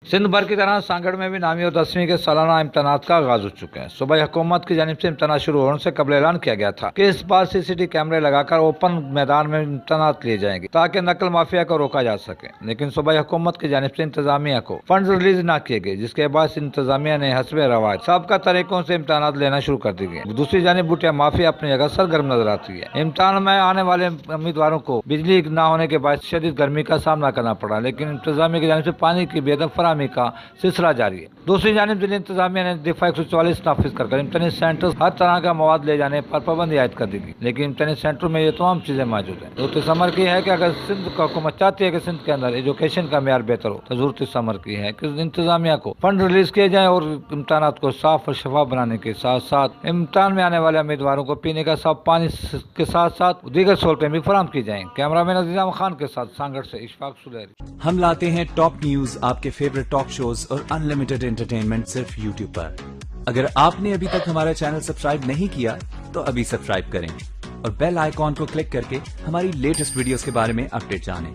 सिंध भर की तरह सांगड़ में भी 9वीं और 10वीं के सालाना इम्तहानात का आगाज हो चुके हैं। सुबह हुकूमत की जानिब से इम्तहान शुरू होने से कबल ऐलान किया गया था कि इस बार सीसीटीवी कैमरे लगाकर ओपन मैदान में इम्तहानात लिए जाएंगे ताकि नकल माफिया को रोका जा सके, लेकिन सुबह हुकूमत की जानिब से इंतजामिया को फंड रिलीज न किए गए, जिसके बाद इंतजामिया ने हस्बे रवाज सबका तरीकों से इम्तहानात लेना शुरू कर दी गई। दूसरी जानिब भुटिया माफिया अपनी जगह सरगर्म नजर आती है। इम्तहान में आने वाले उम्मीदवारों को बिजली न होने के बाद शदीद गर्मी का सामना करना पड़ा, लेकिन इंतजामिया की जानिब से पानी की बेदम फराहमी का सिलसिला जारी है। दूसरी जानिब जिला इंतजामिया ने दिफा 144 नाफिज कर इम्तहानी सेंटर हर तरह का मवाद ले जाने पर पाबंदी आयद कर दी गई, लेकिन इम्तहानी सेंटर में ये तमाम चीजें मौजूद हैं। जरूरत इस अमर की है कि अगर सिंध का हुकूमत चाहती है कि सिंध के अंदर एजुकेशन का मेयार बेहतर हो, तो जरूरत इस अमर की है कि इंतजामिया को फंड रिलीज किए जाए और इम्तहानात को साफ और शफाफ बनाने के साथ साथ इम्तहान में आने वाले उम्मीदवारों को पीने का साफ पानी के साथ साथ दीगर सहूलतें भी फराहम की जाएं। कैमरामैन अजीम खान के साथ सांगड़ से इशफाक सुलेरी। हम लाते हैं टॉप न्यूज, आपके फेवरेट टॉक शोज और अनलिमिटेड एंटरटेनमेंट सिर्फ YouTube पर। अगर आपने अभी तक हमारा चैनल सब्सक्राइब नहीं किया तो अभी सब्सक्राइब करें और बेल आइकॉन को क्लिक करके हमारी लेटेस्ट वीडियोस के बारे में अपडेट जानें।